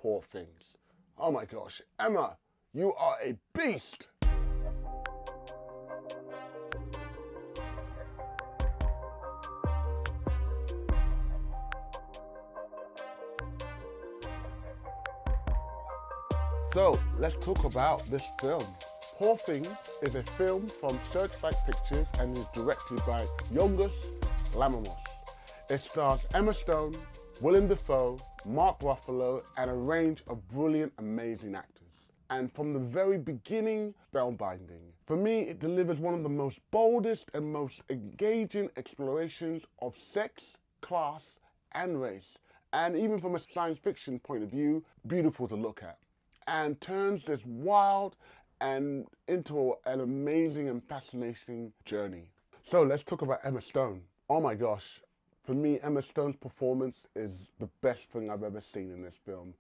Poor Things. Oh my gosh, Emma, you are a beast! So, let's talk about this film. Poor Things is a film from Searchlight Pictures and is directed by Yorgos Lanthimos. It stars Emma Stone, Willem Dafoe, Mark Ruffalo, and a range of brilliant, amazing actors. And from the very beginning, spellbinding. For me, it delivers one of the most boldest and most engaging explorations of sex, class, and race. And even from a science fiction point of view, beautiful to look at. And turns this wild and into an amazing and fascinating journey. So let's talk about Emma Stone. Oh my gosh, for me, Emma Stone's performance is the best thing I've ever seen in this film.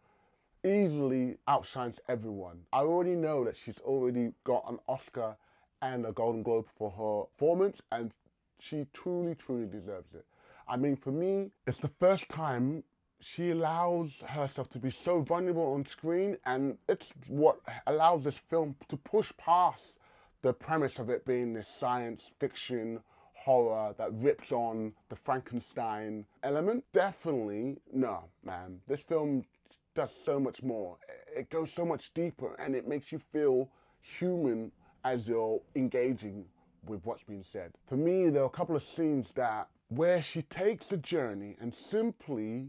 Easily outshines everyone. I already know that she's already got an Oscar and a Golden Globe for her performance, and she truly, truly deserves it. I mean, for me, it's the first time she allows herself to be so vulnerable on screen, and it's what allows this film to push past the premise of it being this science fiction horror that rips on the Frankenstein element. Definitely, no, man. This film does so much more. It goes so much deeper, and it makes you feel human as you're engaging with what's being said. For me, there are a couple of scenes where she takes the journey and simply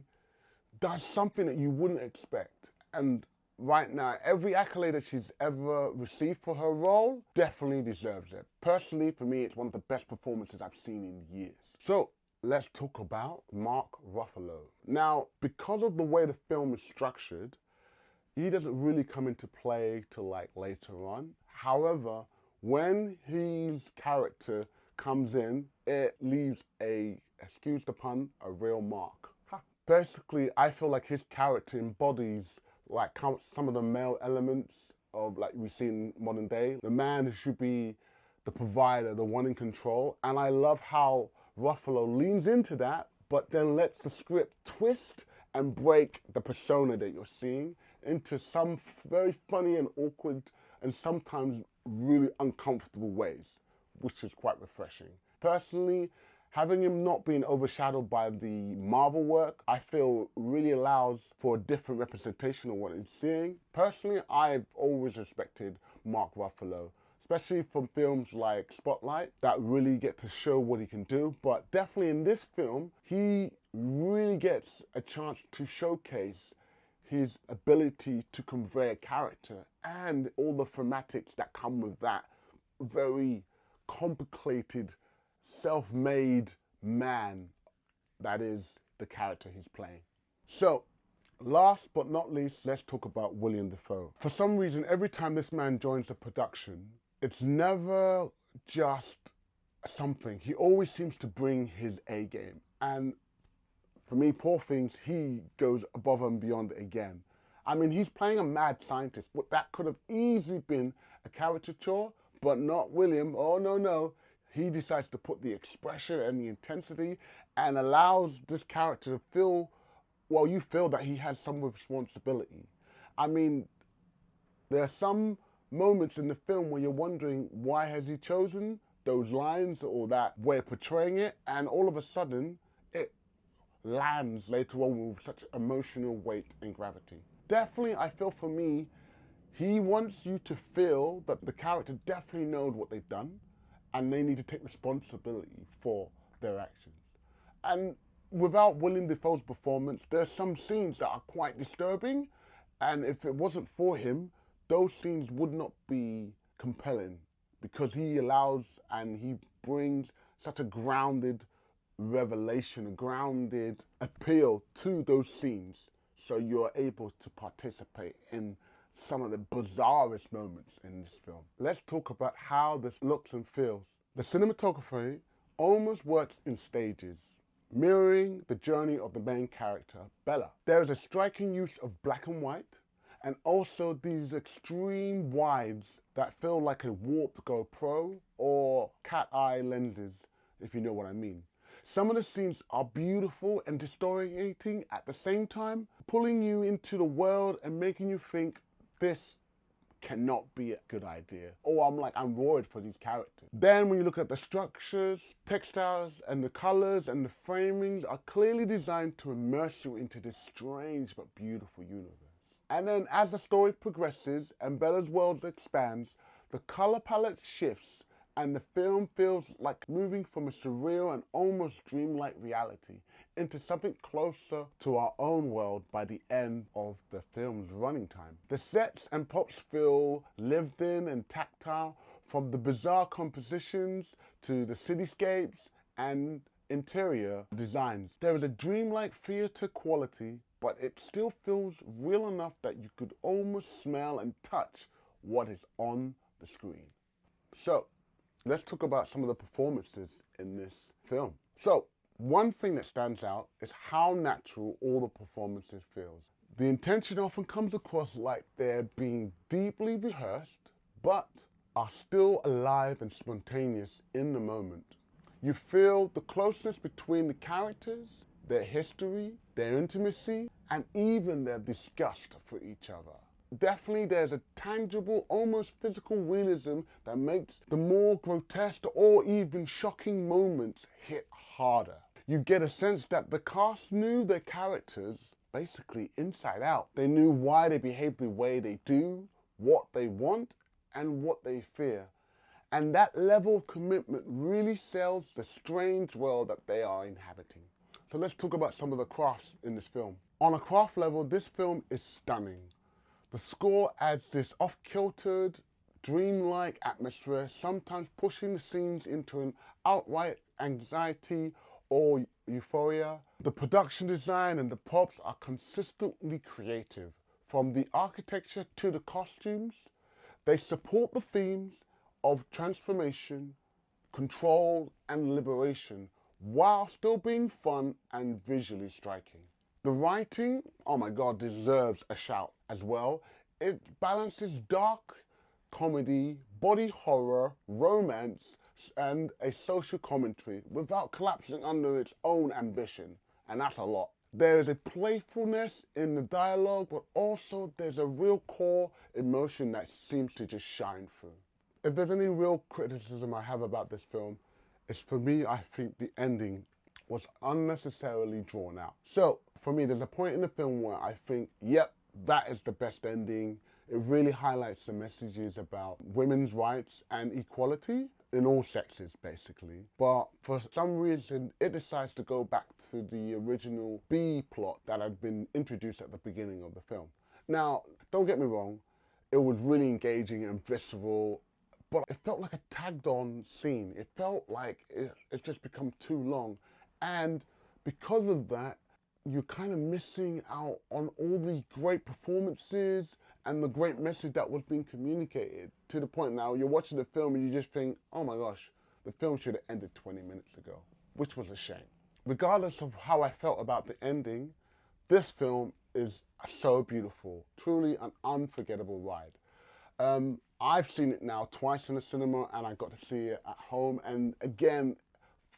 does something that you wouldn't expect. And right now, every accolade that she's ever received for her role definitely deserves it. Personally, for me, it's one of the best performances I've seen in years. So let's talk about Mark Ruffalo. Now, because of the way the film is structured, he doesn't really come into play till like later on. However, when his character comes in, it leaves excuse the pun, a real mark. Basically, I feel like his character embodies like some of the male elements of like we see in modern day. The man who should be the provider, the one in control. And I love how Ruffalo leans into that, but then lets the script twist and break the persona that you're seeing into some very funny and awkward and sometimes really uncomfortable ways, which is quite refreshing. Personally, having him not being overshadowed by the Marvel work, I feel really allows for a different representation of what I'm seeing. Personally, I've always respected Mark Ruffalo, especially from films like Spotlight that really get to show what he can do. But definitely in this film, he really gets a chance to showcase his ability to convey a character and all the thematics that come with that very complicated self-made man that is the character he's playing. So, last but not least, let's talk about Willem Dafoe. For some reason, every time this man joins the production, it's never just something. He always seems to bring his A game. And for me, Poor Things, he goes above and beyond again. I mean, he's playing a mad scientist, but that could have easily been a caricature, but not William. Oh, no. He decides to put the expression and the intensity and allows this character to feel, well, you feel that he has some responsibility. I mean, there are some moments in the film where you're wondering, why has he chosen those lines or that way of portraying it? And all of a sudden, it lands later on with such emotional weight and gravity. Definitely, I feel for me, he wants you to feel that the character definitely knows what they've done, and they need to take responsibility for their actions. And without Willem Dafoe's performance, there's some scenes that are quite disturbing, and if it wasn't for him, those scenes would not be compelling, because he allows and he brings such a grounded revelation, a grounded appeal to those scenes, so you're able to participate in some of the bizarrest moments in this film. Let's talk about how this looks and feels. The cinematography almost works in stages, mirroring the journey of the main character, Bella. There is a striking use of black and white, and also these extreme wides that feel like a warped GoPro or cat eye lenses, if you know what I mean. Some of the scenes are beautiful and disorientating at the same time, pulling you into the world and making you think this cannot be a good idea. Or I'm worried for these characters. Then when you look at the structures, textiles, and the colors and the framings are clearly designed to immerse you into this strange but beautiful universe. And then as the story progresses and Bella's world expands, the color palette shifts and the film feels like moving from a surreal and almost dreamlike reality into something closer to our own world by the end of the film's running time. The sets and props feel lived in and tactile, from the bizarre compositions to the cityscapes and interior designs. There is a dreamlike theater quality, but it still feels real enough that you could almost smell and touch what is on the screen. So, let's talk about some of the performances in this film. So, one thing that stands out is how natural all the performances feel. The intention often comes across like they're being deeply rehearsed, but are still alive and spontaneous in the moment. You feel the closeness between the characters, their history, their intimacy, and even their disgust for each other. Definitely there's a tangible, almost physical realism that makes the more grotesque or even shocking moments hit harder. You get a sense that the cast knew their characters basically inside out. They knew why they behave the way they do, what they want, and what they fear. And that level of commitment really sells the strange world that they are inhabiting. So let's talk about some of the crafts in this film. On a craft level, this film is stunning. The score adds this off-kiltered, dreamlike atmosphere, sometimes pushing the scenes into an outright anxiety or euphoria. The production design and the props are consistently creative. From the architecture to the costumes, they support the themes of transformation, control, and liberation, while still being fun and visually striking. The writing, oh my God, deserves a shout as well. It balances dark comedy, body horror, romance, and a social commentary without collapsing under its own ambition, and that's a lot. There is a playfulness in the dialogue, but also there's a real core emotion that seems to just shine through. If there's any real criticism I have about this film, it's for me, I think the ending was unnecessarily drawn out. So, for me, there's a point in the film where I think, yep, that is the best ending. It really highlights the messages about women's rights and equality in all sexes, basically. But for some reason, it decides to go back to the original B plot that had been introduced at the beginning of the film. Now, don't get me wrong, it was really engaging and visceral, but it felt like a tagged-on scene. It felt like it's just become too long. And because of that, you're kind of missing out on all these great performances and the great message that was being communicated, to the point now you're watching the film and you just think, oh my gosh, the film should have ended 20 minutes ago, which was a shame. Regardless of how I felt about the ending, this film is so beautiful, truly an unforgettable ride. I've seen it now twice in the cinema and I got to see it at home, and again,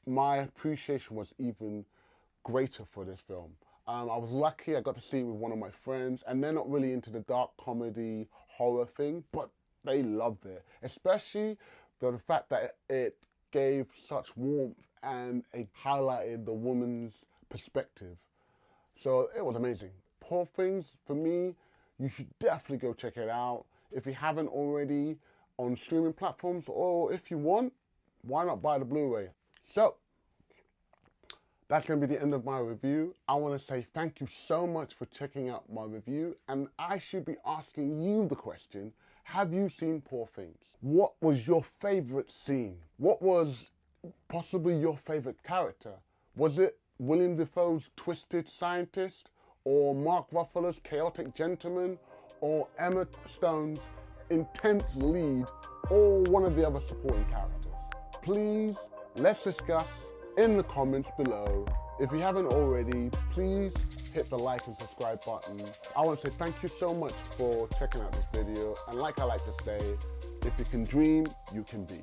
my appreciation was even greater for this film. I was lucky, I got to see it with one of my friends, and they're not really into the dark comedy horror thing, but they loved it, especially the fact that it gave such warmth and it highlighted the woman's perspective. So it was amazing. Poor Things, for me, you should definitely go check it out. If you haven't already, on streaming platforms, or if you want, why not buy the Blu-ray? So, that's going to be the end of my review. I want to say thank you so much for checking out my review, and I should be asking you the question, have you seen Poor Things? What was your favorite scene? What was possibly your favorite character? Was it Willem Dafoe's twisted scientist, or Mark Ruffalo's chaotic gentleman, or Emma Stone's intense lead, or one of the other supporting characters? Please, let's discuss in the comments below. If you haven't already, please hit the like and subscribe button. I want to say thank you so much for checking out this video, and like I like to say, if you can dream, you can be.